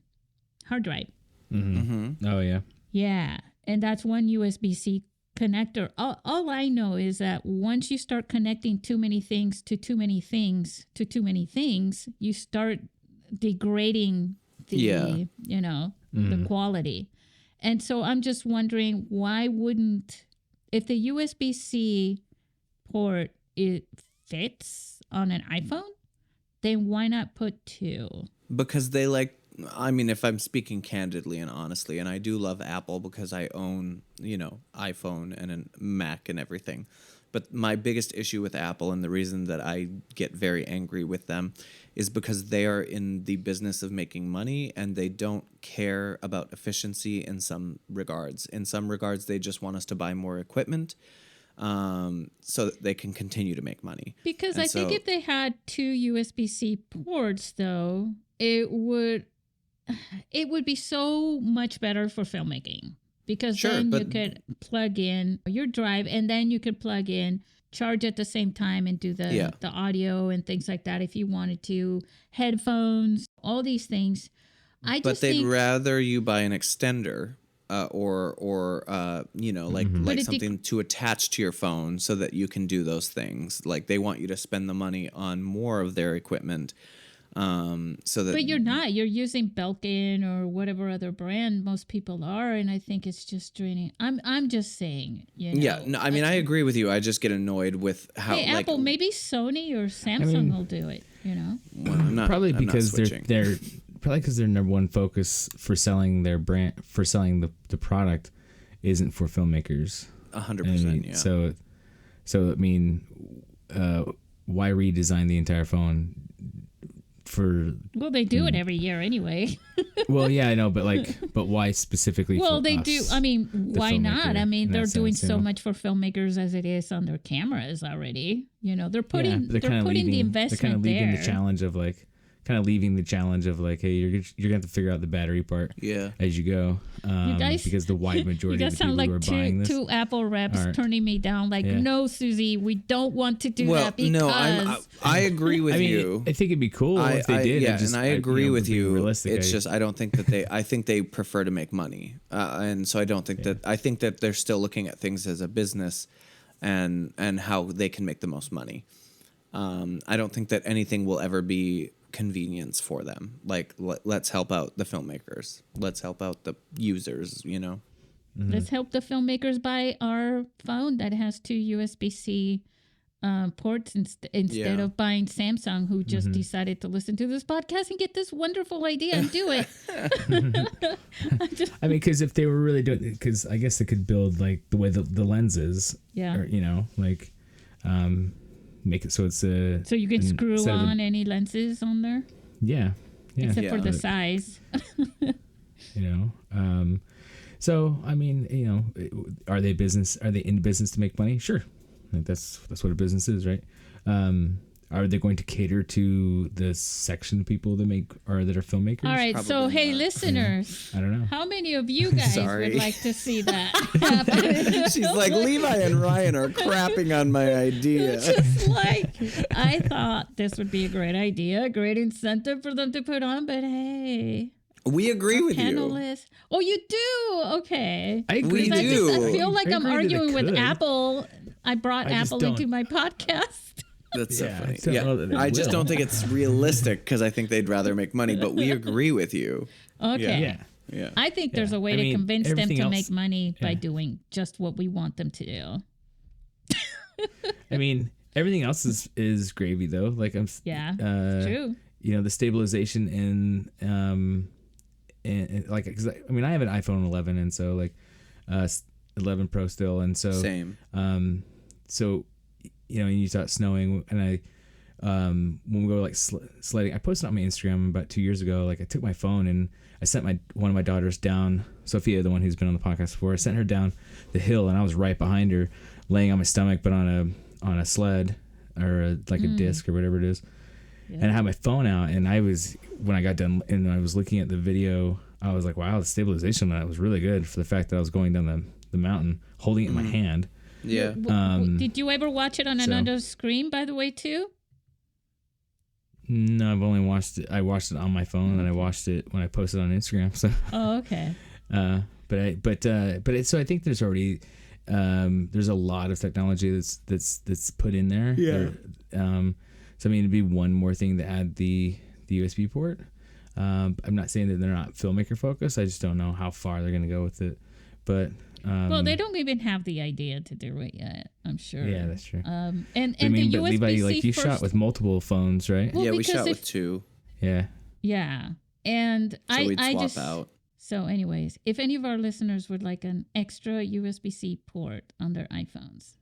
hard drive. Mm-hmm. Oh yeah. Yeah, and that's one USB-C connector. All I know is that once you start connecting too many things to too many things to too many things, you start degrading the the quality. And so I'm just wondering, why wouldn't, if the USB-C port fits on an iPhone, then why not put 2? Because if I'm speaking candidly and honestly, and I do love Apple because I own, iPhone and a Mac and everything. But my biggest issue with Apple, and the reason that I get very angry with them, is because they are in the business of making money and they don't care about efficiency in some regards. In some regards, they just want us to buy more equipment so that they can continue to make money. Because I think if they had 2 USB-C ports, though, it would be so much better for filmmaking. Because then you could plug in your drive, and then you could plug in, charge at the same time, and do the audio and things like that if you wanted to. Headphones, all these things. But they'd rather you buy an extender or like something to attach to your phone so that you can do those things. Like they want you to spend the money on more of their equipment. But you're not. You're using Belkin or whatever other brand most people are, and I think it's just draining. I'm just saying. Yeah. No, I mean, I agree with you. I just get annoyed with how. Hey, Apple, maybe Sony or Samsung will do it. Well, probably because they're probably because their number one focus for selling their brand, for selling the product, isn't for filmmakers. 100%. Yeah. So I mean, why redesign the entire phone? They do it every year anyway. Well, yeah, I know, but why specifically? Well, they do. I mean, why not? I mean, they're doing so much for filmmakers as it is on their cameras already. They're putting the investment there. They're kind of leaving the challenge of like kind of leaving the challenge of like, hey, you're gonna have to figure out the battery part as you go, because the wide majority of the people who are buying this, two Apple reps turning me down. Like, no, Susie, we don't want to do that because. No, I agree with you. I think it'd be cool if they did. Yeah, and I agree with you. Realistic, it's just I don't think that I think they prefer to make money, and so I don't think that. I think that they're still looking at things as a business, and how they can make the most money. I don't think that anything will ever be convenience for them. Like, let's help out the filmmakers. Let's help out the users, you know? Mm-hmm. Let's help the filmmakers buy our phone that has two USB-C ports instead of buying Samsung, who just decided to listen to this podcast and get this wonderful idea and do it. I mean, because if they were really doing it, because I guess they could build like the way the lenses, or, you know, like make it so it's a... So you can screw on any lenses on there? Yeah. Except for the size. You know? So, I mean, you know, are they in business to make money? Sure. Like that's what a business is, right? Are they going to cater to the section of people that that are filmmakers? All right. So, hey, listeners. I don't know. How many of you guys would like to see that happen? She's like, Levi and Ryan are crapping on my idea. Just like, I thought this would be a great idea, a great incentive for them to put on, but hey. We agree with Panelists. you. Oh, you do? Okay. I agree. We do. I feel like I'm arguing with Apple. I brought Apple into my podcast. That's so funny. I just don't think it's realistic because I think they'd rather make money, but we agree with you. Okay. Yeah. I think there's a way to convince them to make money by doing just what we want them to do. I mean, everything else is gravy though. Like it's true. You know, the stabilization and like, cause I mean, I have an iPhone 11 and so like 11 Pro still, and so same. So, you know, and you thought snowing, and I, when we go like sledding, I posted on my Instagram about 2 years ago. Like I took my phone and I sent one of my daughters down, Sophia, the one who's been on the podcast before. I sent her down the hill, and I was right behind her, laying on my stomach, but on a sled or a disc or whatever it is. Yeah. And I had my phone out, and when I got done and I was looking at the video, I was like, wow, the stabilization on that was really good for the fact that I was going down the mountain, holding it in my hand. Yeah. Did you ever watch it on another screen, by the way, too? No, I've only watched it. I watched it on my phone, and I watched it when I posted on Instagram. So. Oh, okay. So I think there's already there's a lot of technology that's put in there. Yeah. So I mean, it'd be one more thing to add the USB port. I'm not saying that they're not filmmaker focused. I just don't know how far they're going to go with it. But well, they don't even have the idea to do it yet, I'm sure. Yeah, that's true. And I mean, the but USB-C Levi, like you shot with multiple phones, right? Well, yeah, we shot with two. Yeah. Yeah, and so we'd swap just out. So, anyways, if any of our listeners would like an extra USB-C port on their iPhones,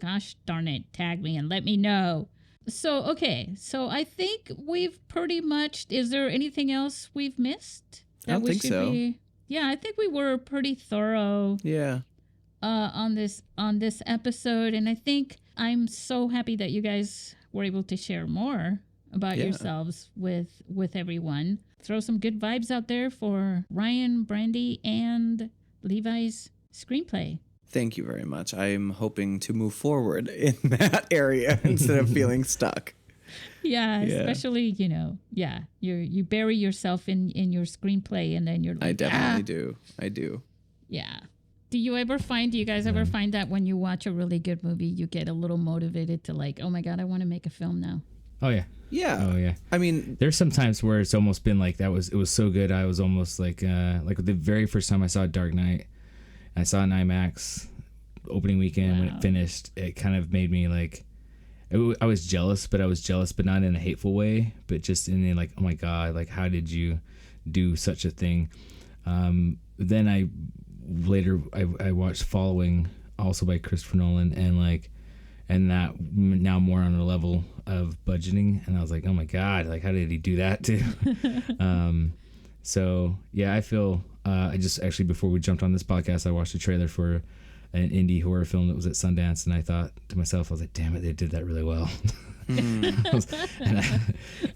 gosh darn it, tag me and let me know. So, okay, so I think we've pretty much. Is there anything else we've missed? I don't think so. Yeah, I think we were pretty thorough. Yeah. On this episode, and I think I'm so happy that you guys were able to share more about yourselves with everyone. Throw some good vibes out there for Ryan, Brandy, and Levi's screenplay. Thank you very much. I'm hoping to move forward in that area instead of feeling stuck. Yeah, especially, you bury yourself in your screenplay, and then you're like, I definitely do. I do. Yeah. Do you guys ever find that when you watch a really good movie, you get a little motivated to like, oh my God, I want to make a film now? Oh, yeah. Yeah. Oh, yeah. I mean, there's some times where it's almost been like it was so good. I was almost like the very first time I saw Dark Knight, I saw it in IMAX opening weekend. When it finished, it kind of made me like, I was jealous, but not in a hateful way, but just in like, oh my God, like how did you do such a thing? Then I watched Following, also by Christopher Nolan, and that now more on a level of budgeting, and I was like, oh my God, like how did he do that too? So yeah, I feel I just actually, before we jumped on this podcast, I watched a trailer for an indie horror film that was at Sundance, and I thought to myself, I was like, damn it, they did that really well.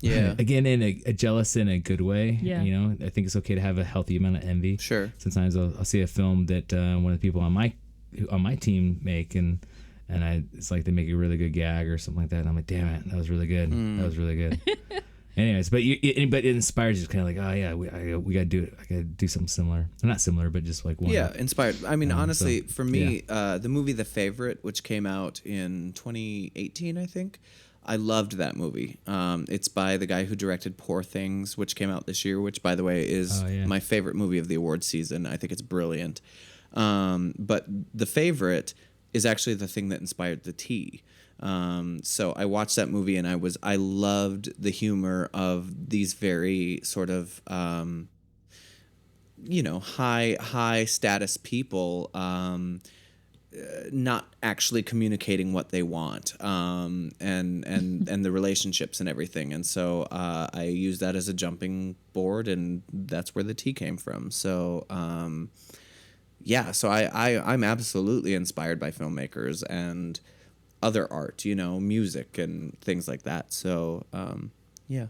Yeah. Again, in a jealous in a good way. Yeah. You know, I think it's okay to have a healthy amount of envy. Sure. Sometimes I'll see a film that one of the people on my team make, and it's like they make a really good gag or something like that, and I'm like, damn it, that was really good. That was really good. Anyways, but it inspires you, kind of like, oh yeah, we gotta do it. I gotta do something similar. Not similar, but just like one. Yeah, inspired. I mean, honestly, so, for me, the movie The Favorite, which came out in 2018, I think, I loved that movie. It's by the guy who directed Poor Things, which came out this year, which, by the way, is my favorite movie of the awards season. I think it's brilliant. But The Favorite is actually the thing that inspired The Tea. So I watched that movie and I loved the humor of these very sort of, high status people, not actually communicating what they want, and the relationships and everything. And so, I used that as a jumping board, and that's where The Tea came from. So, so I'm absolutely inspired by filmmakers and other art, music and things like that. So, yeah.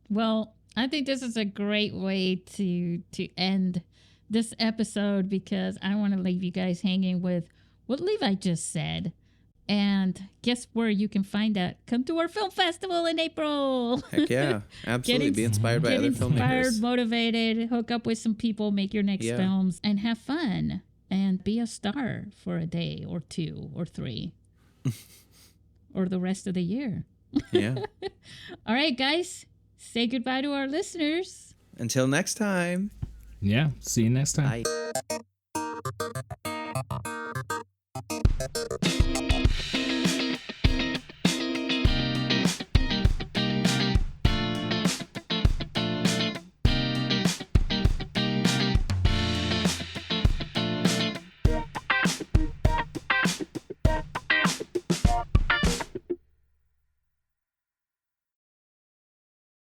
Well, I think this is a great way to end this episode, because I want to leave you guys hanging with what Levi just said. And guess where you can find that? Come to our film festival in April. Heck yeah, absolutely. Be inspired by other filmmakers. Motivated, hook up with some people, make your next films, and have fun. And be a star for a day or 2 or 3. Or the rest of the year. Yeah. All right, guys. Say goodbye to our listeners. Until next time. Yeah. See you next time. Bye.